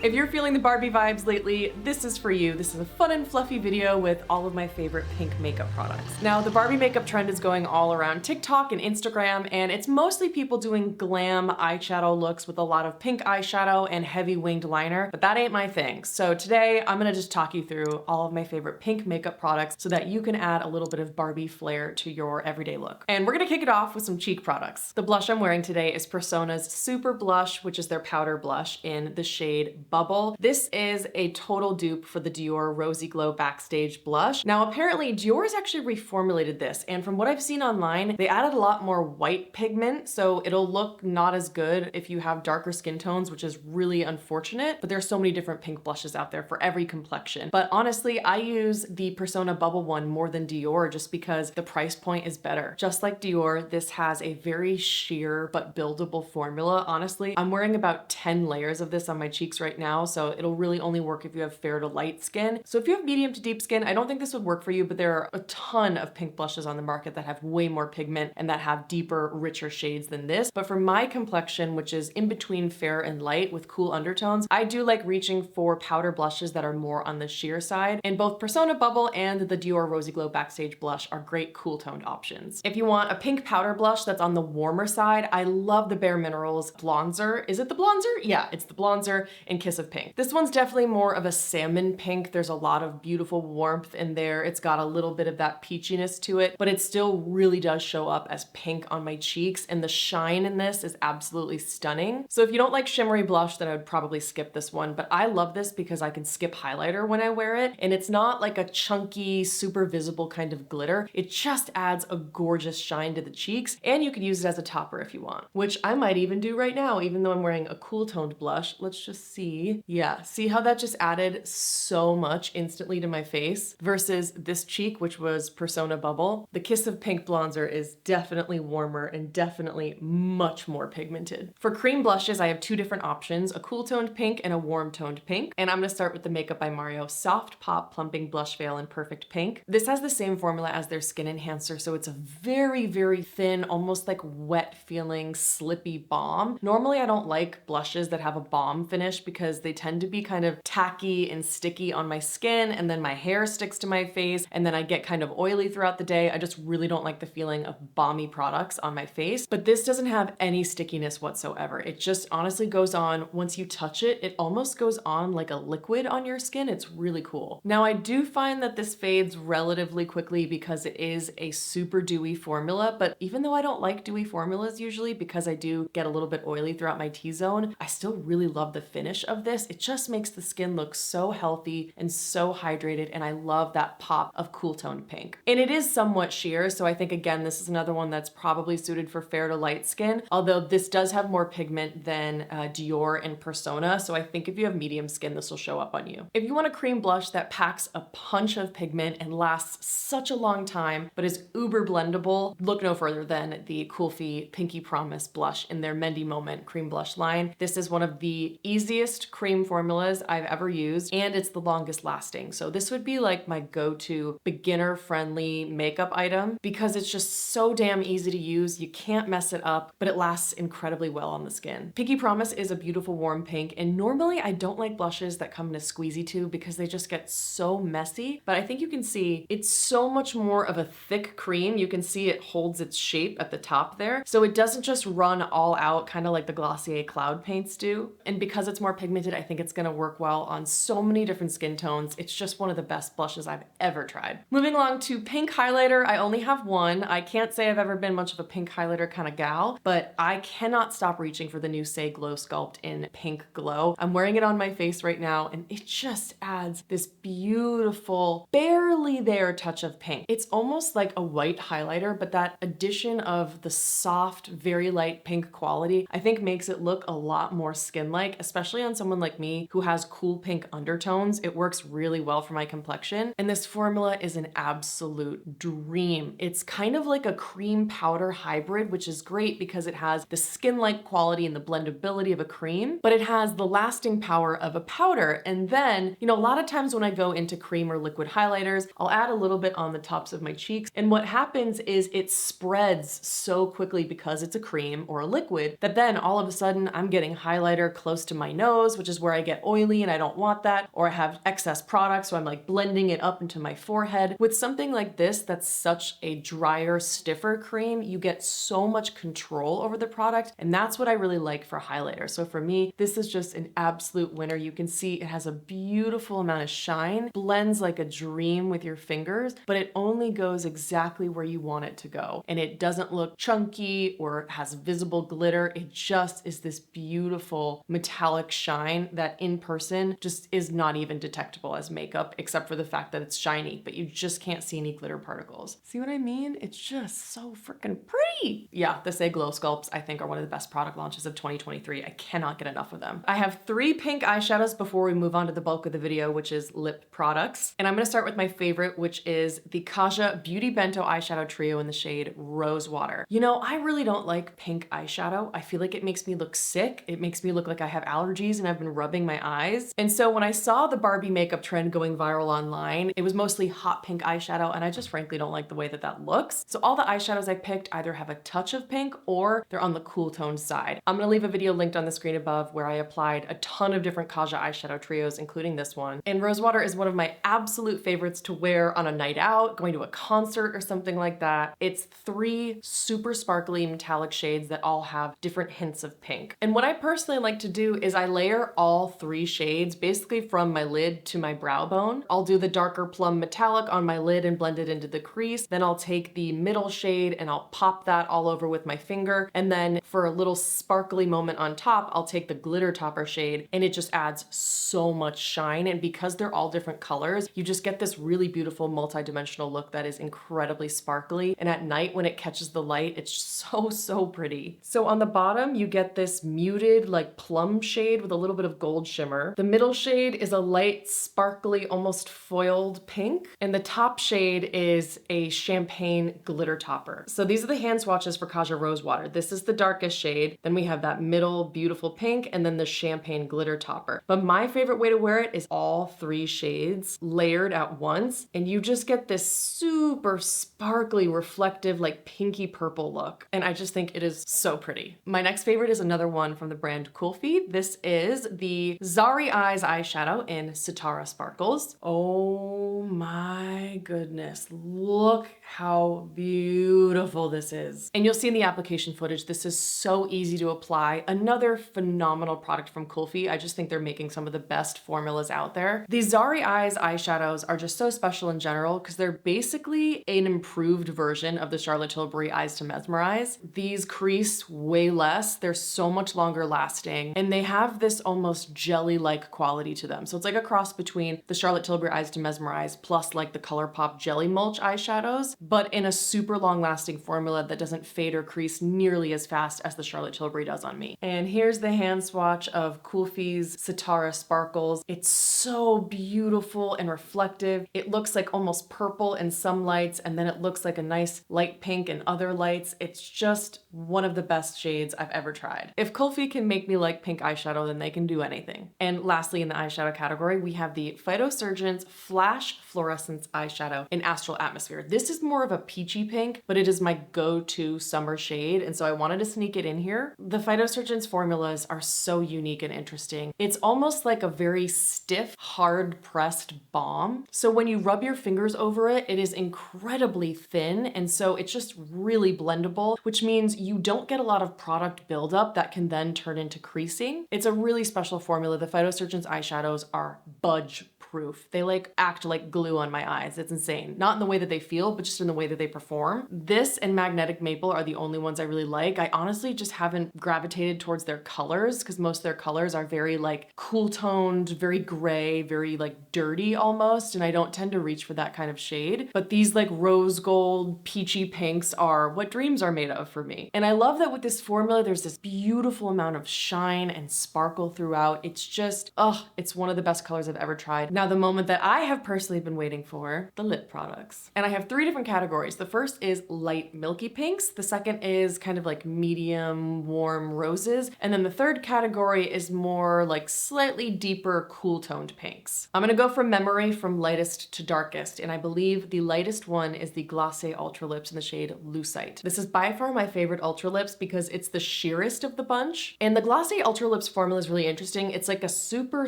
If you're feeling the Barbie vibes lately, this is for you. This is a fun and fluffy video with all of my favorite pink makeup products. Now, the Barbie makeup trend is going all around TikTok and Instagram, and it's mostly people doing glam eyeshadow looks with a lot of pink eyeshadow and heavy winged liner, but that ain't my thing. So today, I'm gonna just talk you through all of my favorite pink makeup products so that you can add a little bit of Barbie flair to your everyday look. And we're gonna kick it off with some cheek products. The blush I'm wearing today is Persona's Super Blush, which is their powder blush in the shade Bubble. This is a total dupe for the Dior Rosy Glow Backstage blush. Now, apparently Dior has actually reformulated this, and from what I've seen online, they added a lot more white pigment, so it'll look not as good if you have darker skin tones, which is really unfortunate, but there's so many different pink blushes out there for every complexion. But honestly, I use the Persona Bubble one more than Dior just because the price point is better. Just like Dior, this has a very sheer but buildable formula. Honestly, I'm wearing about 10 layers of this on my cheeks right now, so it'll really only work if you have fair to light skin. So if you have medium to deep skin, I don't think this would work for you, but there are a ton of pink blushes on the market that have way more pigment and that have deeper, richer shades than this. But for my complexion, which is in between fair and light with cool undertones, I do like reaching for powder blushes that are more on the sheer side. And both Persona Bubble and the Dior Rosy Glow Backstage blush are great cool toned options. If you want a pink powder blush that's on the warmer side, I love the Bare Minerals Blonzer. Is it the Blonzer? Yeah, it's the Blonzer in Kiss of Pink. This one's definitely more of a salmon pink. There's a lot of beautiful warmth in there. It's got a little bit of that peachiness to it, but it still really does show up as pink on my cheeks, and the shine in this is absolutely stunning. So if you don't like shimmery blush, then I would probably skip this one, but I love this because I can skip highlighter when I wear it, and it's not like a chunky, super visible kind of glitter. It just adds a gorgeous shine to the cheeks, and you could use it as a topper if you want, which I might even do right now, even though I'm wearing a cool toned blush. Let's just see. Yeah, see how that just added so much instantly to my face versus this cheek, which was Persona Bubble. The Kiss of Pink bronzer is definitely warmer and definitely much more pigmented. For cream blushes, I have two different options, a cool toned pink and a warm toned pink. And I'm gonna start with the Makeup by Mario Soft Pop Plumping Blush Veil in Perfect Pink. This has the same formula as their Skin Enhancer, so it's a very, very thin, almost like wet feeling, slippy balm. Normally, I don't like blushes that have a balm finish because they tend to be kind of tacky and sticky on my skin, and then my hair sticks to my face, and then I get kind of oily throughout the day. I just really don't like the feeling of balmy products on my face, but this doesn't have any stickiness whatsoever. It just honestly goes on. Once you touch it, it almost goes on like a liquid on your skin. It's really cool. Now, I do find that this fades relatively quickly because it is a super dewy formula, but even though I don't like dewy formulas usually because I do get a little bit oily throughout my T-zone, I still really love the finish of this. It just makes the skin look so healthy and so hydrated, and I love that pop of cool toned pink. And it is somewhat sheer, so I think again this is another one that's probably suited for fair to light skin, although this does have more pigment than Dior and Persona, so I think if you have medium skin this will show up on you. If you want a cream blush that packs a punch of pigment and lasts such a long time but is uber blendable, look no further than the Kulfi Pinky Promise blush in their Mehndi Moment cream blush line. This is one of the easiest cream formulas I've ever used, and it's the longest lasting. So this would be like my go-to beginner friendly makeup item because it's just so damn easy to use. You can't mess it up, but it lasts incredibly well on the skin. Pinky Promise is a beautiful warm pink, and normally I don't like blushes that come in a squeezy tube because they just get so messy, but I think you can see it's so much more of a thick cream. You can see it holds its shape at the top there, so it doesn't just run all out kind of like the Glossier cloud paints do. And because it's more pigmented, I think it's gonna work well on so many different skin tones. It's just one of the best blushes I've ever tried. Moving along to pink highlighter, I only have one. I can't say I've ever been much of a pink highlighter kind of gal, but I cannot stop reaching for the new Saie Glow Sculpt in Pink Glow. I'm wearing it on my face right now, and it just adds this beautiful, barely there touch of pink. It's almost like a white highlighter, but that addition of the soft, very light pink quality, I think makes it look a lot more skin-like, especially on someone like me who has cool pink undertones. It works really well for my complexion, and this formula is an absolute dream. It's kind of like a cream powder hybrid, which is great because it has the skin-like quality and the blendability of a cream, but it has the lasting power of a powder. And then, you know, a lot of times when I go into cream or liquid highlighters, I'll add a little bit on the tops of my cheeks, and what happens is it spreads so quickly because it's a cream or a liquid that then all of a sudden I'm getting highlighter close to my nose, brows, which is where I get oily and I don't want that, or I have excess product, so I'm like blending it up into my forehead. With something like this that's such a drier, stiffer cream, you get so much control over the product, and that's what I really like for highlighter. So for me, this is just an absolute winner. You can see it has a beautiful amount of shine, blends like a dream with your fingers, but it only goes exactly where you want it to go. And it doesn't look chunky or has visible glitter. It just is this beautiful metallic shine that in person just is not even detectable as makeup, except for the fact that it's shiny, but you just can't see any glitter particles. See what I mean? It's just so freaking pretty. Yeah, the Saie Glow Sculpts I think are one of the best product launches of 2023. I cannot get enough of them. I have 3 pink eyeshadows before we move on to the bulk of the video, which is lip products. And I'm gonna start with my favorite, which is the Kaja Beauty Bento eyeshadow trio in the shade Rosewater. You know, I really don't like pink eyeshadow. I feel like it makes me look sick. It makes me look like I have allergies and I've been rubbing my eyes. And so when I saw the Barbie makeup trend going viral online, it was mostly hot pink eyeshadow, and I just frankly don't like the way that that looks. So all the eyeshadows I picked either have a touch of pink or they're on the cool tone side. I'm gonna leave a video linked on the screen above where I applied a ton of different Kaja eyeshadow trios, including this one. And Rosewater is one of my absolute favorites to wear on a night out, going to a concert or something like that. It's 3 super sparkly metallic shades that all have different hints of pink. And what I personally like to do is I layer all 3 shades basically from my lid to my brow bone. I'll do the darker plum metallic on my lid and blend it into the crease. Then I'll take the middle shade and I'll pop that all over with my finger. And then for a little sparkly moment on top, I'll take the glitter topper shade, and it just adds so much shine. And because they're all different colors, you just get this really beautiful multi-dimensional look that is incredibly sparkly. And at night when it catches the light, it's so pretty. So on the bottom, you get this muted like plum shade with a little bit of gold shimmer. The middle shade is a light, sparkly, almost foiled pink. And the top shade is a champagne glitter topper. So these are the hand swatches for Kaja Rosewater. This is the darkest shade. Then we have that middle beautiful pink and then the champagne glitter topper. But my favorite way to wear it is all 3 shades layered at once. And you just get this super sparkly, reflective, like pinky purple look. And I just think it is so pretty. My next favorite is another one from the brand Kulfi. This is the Zari Eyes eyeshadow in Sitara Sparkles. Oh my goodness. Look how beautiful this is. And you'll see in the application footage, this is so easy to apply. Another phenomenal product from Kulfi. I just think they're making some of the best formulas out there. These Zari Eyes eyeshadows are just so special in general because they're basically an improved version of the Charlotte Tilbury Eyes to Mesmerize. These crease way less. They're so much longer lasting, and they have this almost jelly-like quality to them. So it's like a cross between the Charlotte Tilbury Eyes to Mesmerize plus like the ColourPop Jelly Mulch eyeshadows, but in a super long-lasting formula that doesn't fade or crease nearly as fast as the Charlotte Tilbury does on me. And here's the hand swatch of Kulfi's Sitara Sparkles. It's so beautiful and reflective. It looks like almost purple in some lights, and then it looks like a nice light pink in other lights. It's just one of the best shades I've ever tried. If Kulfi can make me like pink eyeshadow, then they can do anything. And lastly, in the eyeshadow category, we have the Phytosurgence Flash Florescence eyeshadow in Astral Atmosphere. This is more of a peachy pink, but it is my go-to summer shade, and so I wanted to sneak it in here. The Phytosurgence formulas are so unique and interesting. It's almost like a very stiff, hard-pressed balm. So when you rub your fingers over it, it is incredibly thin, and so it's just really blendable, which means you don't get a lot of product buildup that can then turn into creasing. It's a really special formula. The Phytosurgence eyeshadows are budge proof. They like act like glue on my eyes. It's insane. Not in the way that they feel, but just in the way that they perform. This and Magnetic Maple are the only ones I really like. I honestly just haven't gravitated towards their colors because most of their colors are very like cool toned, very gray, very like dirty almost, and I don't tend to reach for that kind of shade. But these like rose gold, peachy pinks are what dreams are made of for me. And I love that with this formula, there's this beautiful amount of shine and sparkle throughout. It's just, it's one of the best colors I've ever tried. Now, the moment that I have personally been waiting for, the lip products. And I have 3 different categories. The first is light milky pinks. The second is kind of like medium warm roses. And then the third category is more like slightly deeper cool toned pinks. I'm gonna go from memory from lightest to darkest. And I believe the lightest one is the Glossier Ultra Lips in the shade Lucite. This is by far my favorite Ultra Lips because it's the sheerest of the bunch. And the Glossier Ultra Lips formula is really interesting. It's like a super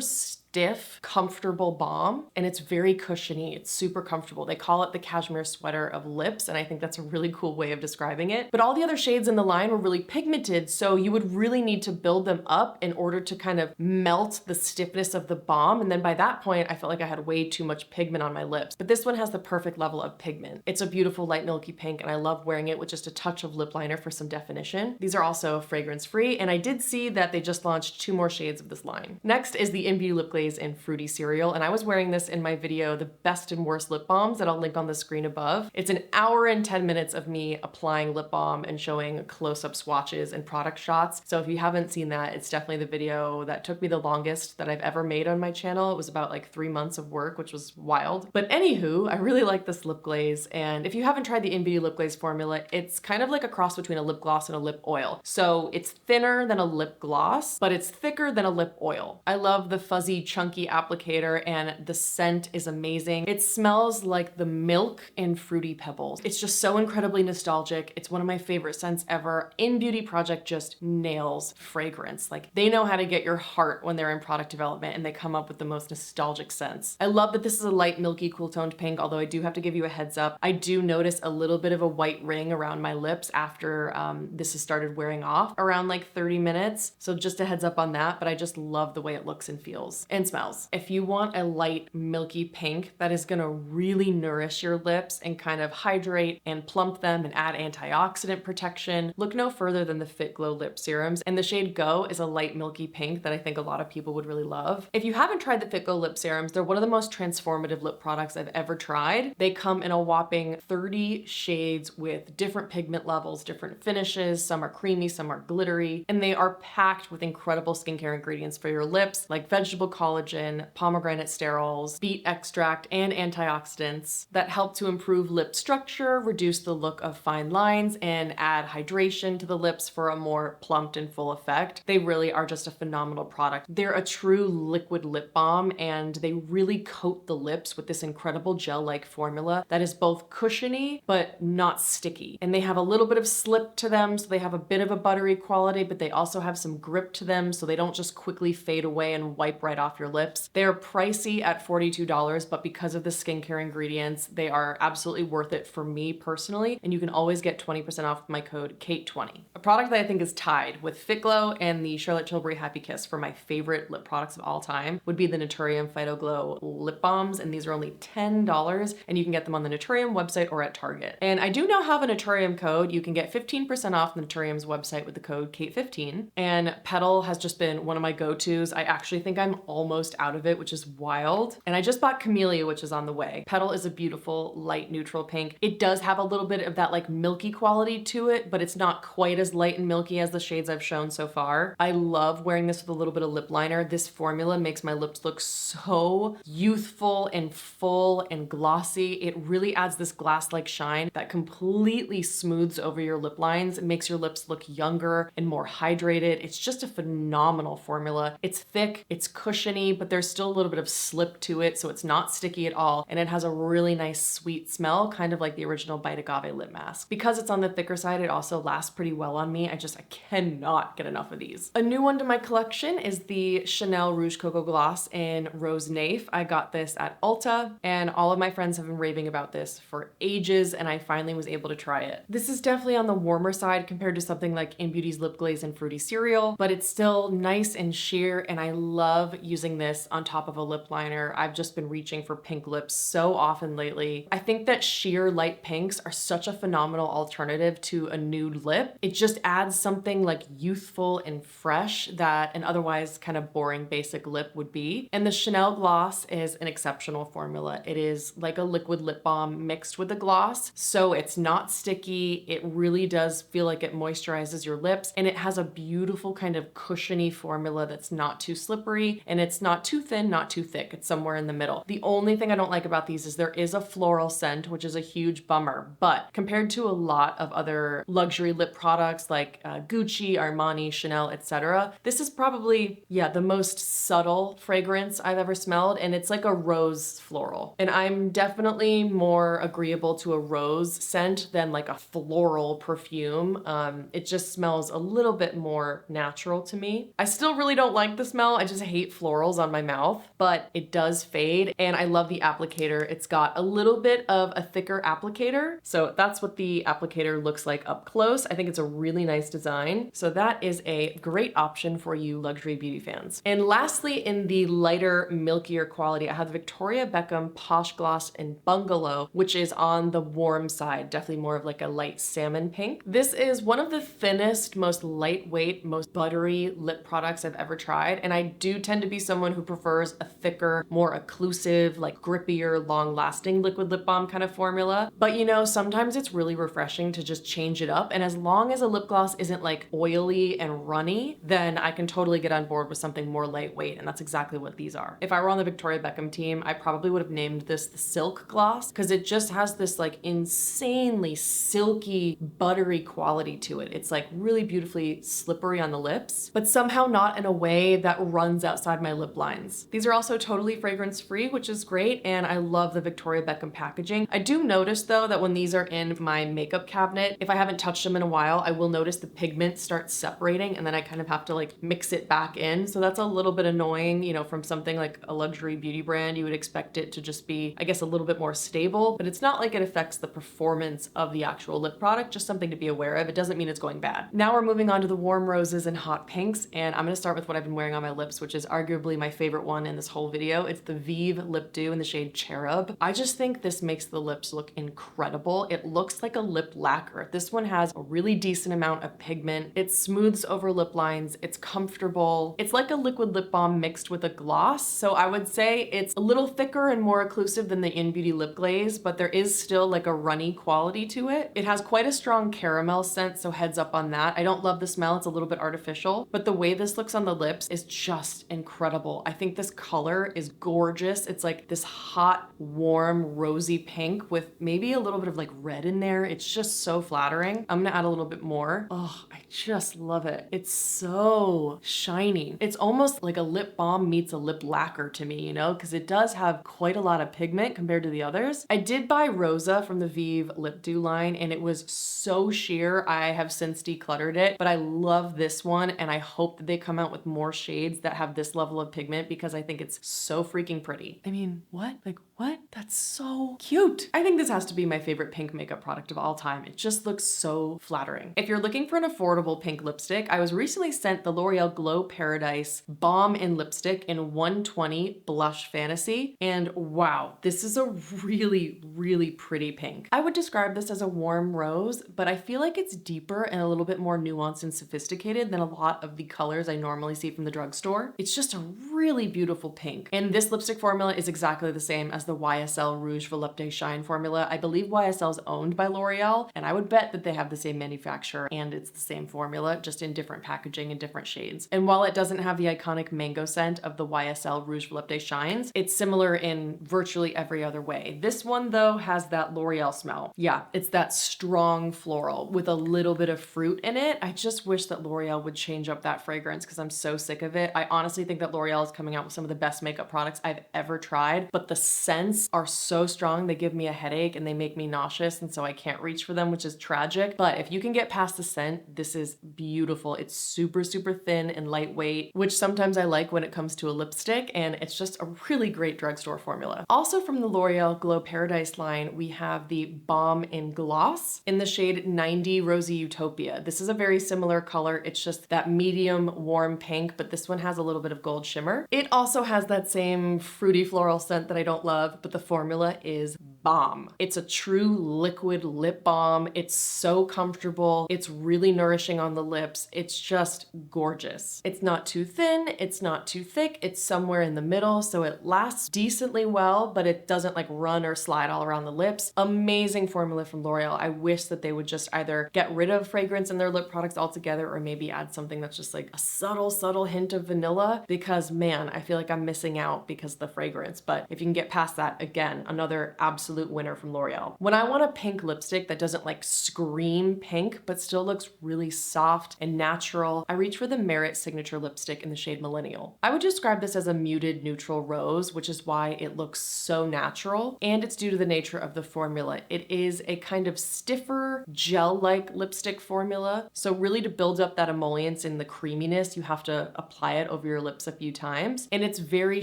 stiff, comfortable balm, and it's very cushiony. It's super comfortable. They call it the cashmere sweater of lips, and I think that's a really cool way of describing it. But all the other shades in the line were really pigmented, so you would really need to build them up in order to kind of melt the stiffness of the balm, and then by that point, I felt like I had way too much pigment on my lips. But this one has the perfect level of pigment. It's a beautiful light milky pink, and I love wearing it with just a touch of lip liner for some definition. These are also fragrance-free, and I did see that they just launched 2 more shades of this line. Next is the Innbeauty Lip Glaze in Fruity Cereal, and I was wearing this in my video, The Best and Worst Lip Balms, that I'll link on the screen above. It's an hour and 10 minutes of me applying lip balm and showing close-up swatches and product shots. So if you haven't seen that, it's definitely the video that took me the longest that I've ever made on my channel. It was about like 3 months of work, which was wild. But anywho, I really like this lip glaze, and if you haven't tried the Innbeauty Lip Glaze formula, it's kind of like a cross between a lip gloss and a lip oil. So it's thinner than a lip gloss, but it's thicker than a lip oil. I love the fuzzy, chunky applicator, and the scent is amazing. It smells like the milk in Fruity Pebbles. It's just so incredibly nostalgic. It's one of my favorite scents ever. Innbeautyproject just nails fragrance. Like, they know how to get your heart when they're in product development, and they come up with the most nostalgic scents. I love that this is a light, milky, cool toned pink, although I do have to give you a heads up. I do notice a little bit of a white ring around my lips after this has started wearing off around like 30 minutes. So just a heads up on that, but I just love the way it looks and feels and smells. If you want a light, milky pink that is gonna really nourish your lips and kind of hydrate and plump them and add antioxidant protection, look no further than the Fitglow Lip Serums. And the shade Go is a light, milky pink that I think a lot of people would really love. If you haven't tried the Fitglow Lip Serums, they're one of the most transformative lip products I've ever tried. They come in a whopping 30 shades with different pigment levels, different finishes. Some are creamy, some are glittery, and they are packed with incredible skincare ingredients for your lips, like vegetable collagen, pomegranate sterols, beet extract, and antioxidants that help to improve lip structure, reduce the look of fine lines, and add hydration to the lips for a more plumped and full effect. They really are just a phenomenal product. They're a true liquid lip balm, and they really coat the lips with this incredible gel-like formula that is both cushiony but not sticky. And they have a little bit of slip to them, so they have a bit of a buttery quality, but they also have some grip to them, so they don't just quickly fade away and wipe right off your lips. They're pricey at $42, but because of the skincare ingredients, they are absolutely worth it for me personally, and you can always get 20% off with my code KATE20. A product that I think is tied with Fitglow and the Charlotte Tilbury Happy Kiss for my favorite lip products of all time would be the Naturium Phytoglow lip balms, and these are only $10, and you can get them on the Naturium website or at Target. And I do now have a Naturium code. You can get 15% off Naturium's website with the code KATE15, and Petal has just been one of my go-tos. I actually think I'm almost out of it, which is wild. And I just bought Camellia, which is on the way. Petal is a beautiful light neutral pink. It does have a little bit of that like milky quality to it, but it's not quite as light and milky as the shades I've shown so far. I love wearing this with a little bit of lip liner. This formula makes my lips look so youthful and full and glossy. It really adds this glass-like shine that completely smooths over your lip lines. It makes your lips look younger and more hydrated. It's just a phenomenal formula. It's thick, it's cushiony, but there's still a little bit of slip to it, so it's not sticky at all, and it has a really nice sweet smell, kind of like the original Bite Agave lip mask. Because it's on the thicker side, it also lasts pretty well on me. I cannot get enough of these. A new one to my collection is the Chanel Rouge Coco Gloss in Rose Naif. I got this at Ulta, and all of my friends have been raving about this for ages, and I finally was able to try it. This is definitely on the warmer side compared to something like Innbeauty's Lip Glaze and Fruity Cereal, but it's still nice and sheer, and I love using this on top of a lip liner. I've just been reaching for pink lips so often lately. I think that sheer light pinks are such a phenomenal alternative to a nude lip. It just adds something like youthful and fresh that an otherwise kind of boring basic lip would be. And the Chanel gloss is an exceptional formula. It is like a liquid lip balm mixed with a gloss, so it's not sticky. It really does feel like it moisturizes your lips, and it has a beautiful kind of cushiony formula that's not too slippery, and it's it's not too thin, not too thick. It's somewhere in the middle. The only thing I don't like about these is there is a floral scent, which is a huge bummer. But compared to a lot of other luxury lip products like Gucci, Armani, Chanel, etc., this is probably, yeah, the most subtle fragrance I've ever smelled, and it's like a rose floral. And I'm definitely more agreeable to a rose scent than like a floral perfume. It just smells a little bit more natural to me. I still really don't like the smell. I just hate florals on my mouth, but it does fade, and I love the applicator. It's got a little bit of a thicker applicator, so that's what the applicator looks like up close. I think it's a really nice design, so that is a great option for you luxury beauty fans. And lastly, in the lighter, milkier quality, I have the Victoria Beckham Posh Gloss in Bungalow, which is on the warm side, definitely more of like a light salmon pink. This is one of the thinnest, most lightweight, most buttery lip products I've ever tried, and I do tend to be someone who prefers a thicker, more occlusive, like grippier, long-lasting liquid lip balm kind of formula. But you know, sometimes it's really refreshing to just change it up, and as long as a lip gloss isn't like oily and runny, then I can totally get on board with something more lightweight, and that's exactly what these are. If I were on the Victoria Beckham team, I probably would have named this the Silk Gloss, because it just has this like insanely silky, buttery quality to it. It's like really beautifully slippery on the lips, but somehow not in a way that runs outside my lip lines. These are also totally fragrance free, which is great, and I love the Victoria Beckham packaging. I do notice though that when these are in my makeup cabinet, if I haven't touched them in a while, I will notice the pigment starts separating, and then I kind of have to like mix it back in. So that's a little bit annoying, you know, from something like a luxury beauty brand. You would expect it to just be, I guess, a little bit more stable, but it's not like it affects the performance of the actual lip product, just something to be aware of. It doesn't mean it's going bad. Now we're moving on to the warm roses and hot pinks, and I'm gonna start with what I've been wearing on my lips, which is arguably my favorite one in this whole video. It's the Vieve Lip Dew in the shade Cherub. I just think this makes the lips look incredible. It looks like a lip lacquer. This one has a really decent amount of pigment. It smooths over lip lines. It's comfortable. It's like a liquid lip balm mixed with a gloss. So I would say it's a little thicker and more occlusive than the Innbeauty lip glaze, but there is still like a runny quality to it. It has quite a strong caramel scent, so heads up on that. I don't love the smell. It's a little bit artificial, but the way this looks on the lips is just incredible. I think this color is gorgeous. It's like this hot, warm, rosy pink with maybe a little bit of like red in there. It's just so flattering. I'm gonna add a little bit more. Oh, I just love it. It's so shiny. It's almost like a lip balm meets a lip lacquer to me, you know, because it does have quite a lot of pigment compared to the others. I did buy Rosa from the Vieve Lip Dew line, and it was so sheer. I have since decluttered it, but I love this one, and I hope that they come out with more shades that have this level of pigment because I think it's so freaking pretty. I mean, what? Like, what? That's so cute. I think this has to be my favorite pink makeup product of all time. It just looks so flattering. If you're looking for an affordable pink lipstick, I was recently sent the L'Oreal Glow Paradise Balm-in-Lipstick in 120 Blush Fantasy, and wow, this is a really, really pretty pink. I would describe this as a warm rose, but I feel like it's deeper and a little bit more nuanced and sophisticated than a lot of the colors I normally see from the drugstore. It's just a really beautiful pink. And this lipstick formula is exactly the same as the YSL Rouge Volupté Shine formula. I believe YSL is owned by L'Oreal, and I would bet that they have the same manufacturer and it's the same formula, just in different packaging and different shades. And while it doesn't have the iconic mango scent of the YSL Rouge Volupté Shines, it's similar in virtually every other way. This one though has that L'Oreal smell. Yeah, it's that strong floral with a little bit of fruit in it. I just wish that L'Oreal would change up that fragrance because I'm so sick of it. I honestly think that L'Oreal is coming out with some of the best makeup products I've ever tried, but the scents are so strong they give me a headache and they make me nauseous, and so I can't reach for them, which is tragic. But if you can get past the scent, this is beautiful. It's super, super thin and lightweight, which sometimes I like when it comes to a lipstick, and it's just a really great drugstore formula. Also from the L'Oreal Glow Paradise line, we have the Balm-in-Gloss in the shade 90 Rosy Utopia. This is a very similar color. It's just that medium warm pink, but this one has a little bit of gold shimmer. It also has that same fruity floral scent that I don't love. love, but the formula is bomb. It's a true liquid lip balm. It's so comfortable. It's really nourishing on the lips. It's just gorgeous. It's not too thin. It's not too thick. It's somewhere in the middle, so it lasts decently well, but it doesn't like run or slide all around the lips. Amazing formula from L'Oreal. I wish that they would just either get rid of fragrance in their lip products altogether or maybe add something that's just like a subtle hint of vanilla, because man, I feel like I'm missing out because of the fragrance. But if you can get past that, again, another absolute winner from L'Oreal. When I want a pink lipstick that doesn't like scream pink, but still looks really soft and natural, I reach for the Merit Signature Lipstick in the shade Millennial. I would describe this as a muted neutral rose, which is why it looks so natural, and it's due to the nature of the formula. It is a kind of stiffer, gel-like lipstick formula, so really to build up that emollients and the creaminess, you have to apply it over your lips a few times, and it's very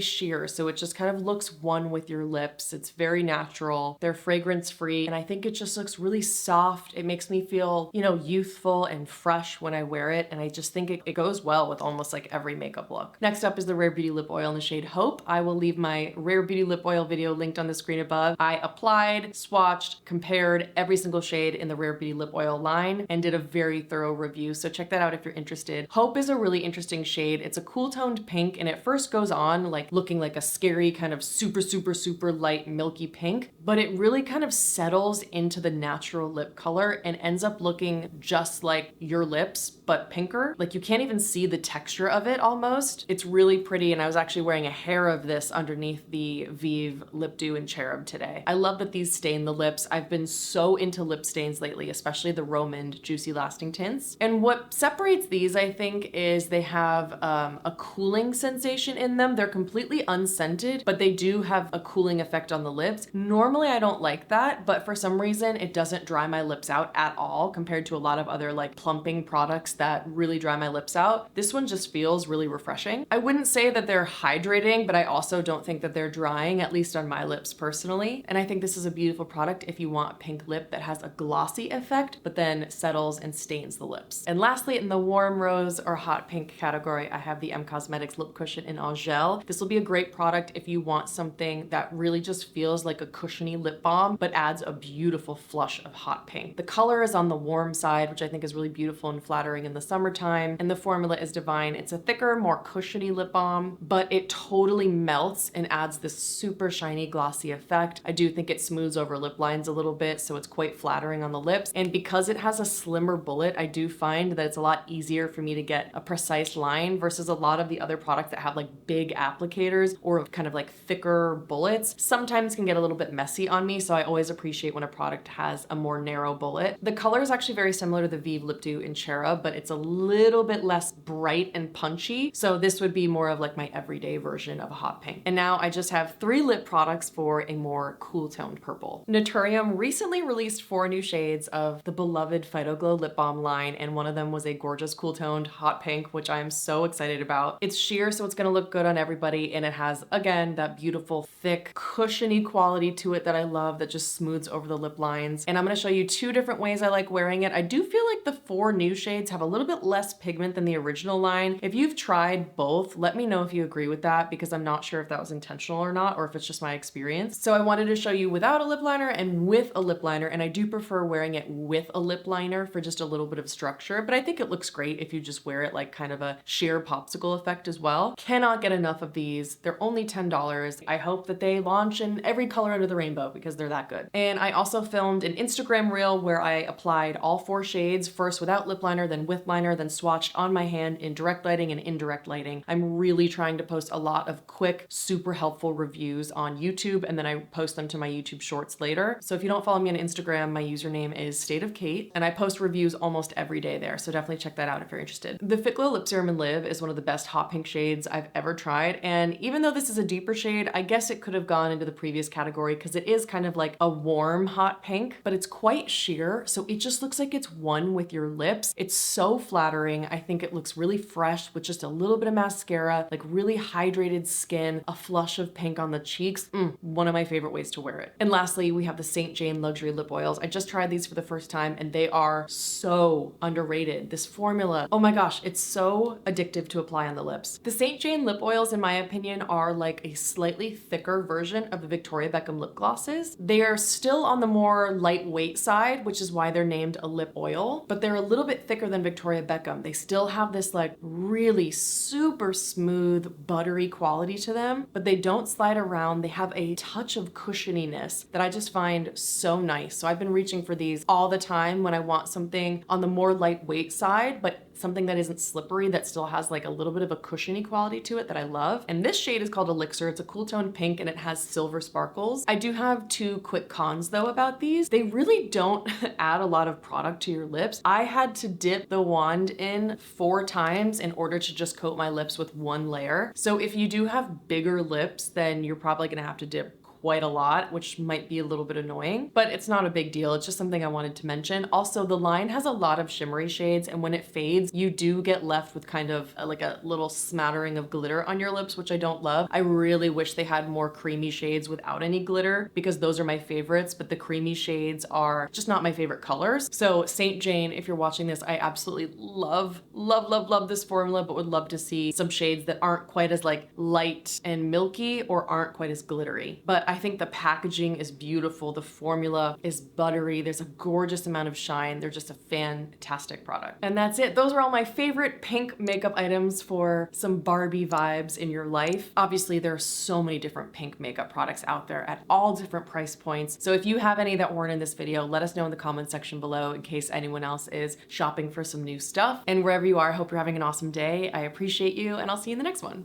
sheer, so it just kind of looks one with your lips. It's very natural. They're fragrance free, and I think it just looks really soft. It makes me feel, you know, youthful and fresh when I wear it, and I just think it goes well with almost like every makeup look. Next up is the Rare Beauty Lip Oil in the shade Hope. I will leave my Rare Beauty Lip Oil video linked on the screen above. I applied, swatched, compared every single shade in the Rare Beauty Lip Oil line, and did a very thorough review, so check that out if you're interested. Hope is a really interesting shade. It's a cool toned pink, and it first goes on like looking like a scary kind of super light milky pink, but it really kind of settles into the natural lip color and ends up looking just like your lips, but pinker. Like you can't even see the texture of it almost. It's really pretty, and I was actually wearing a hair of this underneath the Vieve Lip Dew in Cherub today. I love that these stain the lips. I've been so into lip stains lately, especially the Romand Juicy Lasting Tints. And what separates these, I think, is they have a cooling sensation in them. They're completely unscented, but they do have a cooling effect on the lips. Normally I don't like that, but for some reason it doesn't dry my lips out at all compared to a lot of other like plumping products that really dry my lips out. This one just feels really refreshing. I wouldn't say that they're hydrating, but I also don't think that they're drying, at least on my lips personally. And I think this is a beautiful product if you want a pink lip that has a glossy effect, but then settles and stains the lips. And lastly, in the warm rose or hot pink category, I have the M Cosmetics Lip Cushion in All Gel. This will be a great product if you want something that really just feels like a cushiony lip balm, but adds a beautiful flush of hot pink. The color is on the warm side, which I think is really beautiful and flattering in the summertime, and the formula is divine. It's a thicker, more cushiony lip balm, but it totally melts and adds this super shiny, glossy effect. I do think it smooths over lip lines a little bit, so it's quite flattering on the lips, and because it has a slimmer bullet, I do find that it's a lot easier for me to get a precise line versus a lot of the other products that have like big applicators or kind of like thicker bullets. Sometimes can get a little bit messy on me, so I always appreciate when a product has a more narrow bullet. The color is actually very similar to the Vieve Lip Dew in Cherub, but it's a little bit less bright and punchy, so this would be more of like my everyday version of a hot pink. And now I just have 3 lip products for a more cool toned purple. Naturium recently released 4 new shades of the beloved Fitglow Lip Balm line, and one of them was a gorgeous cool toned hot pink, which I am so excited about. It's sheer, so it's gonna look good on everybody, and it has, again, that beautiful, thick, cushiony quality to it that I love, that just smooths over the lip lines. And I'm gonna show you 2 different ways I like wearing it. I do feel like the 4 new shades have a little bit less pigment than the original line. If you've tried both, let me know if you agree with that, because I'm not sure if that was intentional or not, or if it's just my experience. So I wanted to show you without a lip liner and with a lip liner, and I do prefer wearing it with a lip liner for just a little bit of structure, but I think it looks great if you just wear it like kind of a sheer popsicle effect as well. Cannot get enough of these. They're only $10. I hope that they launch in every color under the rainbow because they're that good. And I also filmed an Instagram reel where I applied all 4 shades, first without lip liner, then with liner, then swatched on my hand in direct lighting and indirect lighting. I'm really trying to post a lot of quick, super helpful reviews on YouTube, and then I post them to my YouTube shorts later. So if you don't follow me on Instagram, my username is State of Kate, and I post reviews almost every day there, so definitely check that out if you're interested. The Fitglow Lip Serum in Live is one of the best hot pink shades I've ever tried, and even though this is a deeper shade, I guess it could have gone into the previous category because it is kind of like a warm hot pink, but it's quite sheer, so it just looks like it's one with your lips. It's so flattering. I think it looks really fresh with just a little bit of mascara, like really hydrated skin, a flush of pink on the cheeks. One of my favorite ways to wear it. And lastly, we have the St. Jane Luxury Lip Oils. I just tried these for the first time and they are so underrated. This formula, oh my gosh, it's so addictive to apply on the lips. The St. Jane lip oils, in my opinion, are like a slightly thicker version of the Victoria Beckham lip glosses. They are still on the more lightweight side, which is why they're named a lip oil, but they're a little bit thicker than Victoria Beckham. They still have this like really super smooth, buttery quality to them, but they don't slide around. They have a touch of cushioniness that I just find so nice. So I've been reaching for these all the time when I want something on the more lightweight side, but something that isn't slippery, that still has like a little bit of a cushiony quality to it that I love. And this shade is called Elixir. It's a cool tone pink and it has silver sparkles. I do have two quick cons though about these. They really don't add a lot of product to your lips. I had to dip the wand in 4 times in order to just coat my lips with 1 layer. So if you do have bigger lips, then you're probably gonna have to dip quite a lot, which might be a little bit annoying, but it's not a big deal. It's just something I wanted to mention. Also, the line has a lot of shimmery shades, and when it fades, you do get left with kind of like a little smattering of glitter on your lips, which I don't love. I really wish they had more creamy shades without any glitter, because those are my favorites, but the creamy shades are just not my favorite colors. So Saint Jane, if you're watching this, I absolutely love, love, love, love this formula, but would love to see some shades that aren't quite as like light and milky or aren't quite as glittery. But I think the packaging is beautiful. The formula is buttery. There's a gorgeous amount of shine. They're just a fantastic product. And that's it. Those are all my favorite pink makeup items for some Barbie vibes in your life. Obviously, there are so many different pink makeup products out there at all different price points. So if you have any that weren't in this video, let us know in the comment section below in case anyone else is shopping for some new stuff. And wherever you are, I hope you're having an awesome day. I appreciate you, and I'll see you in the next one.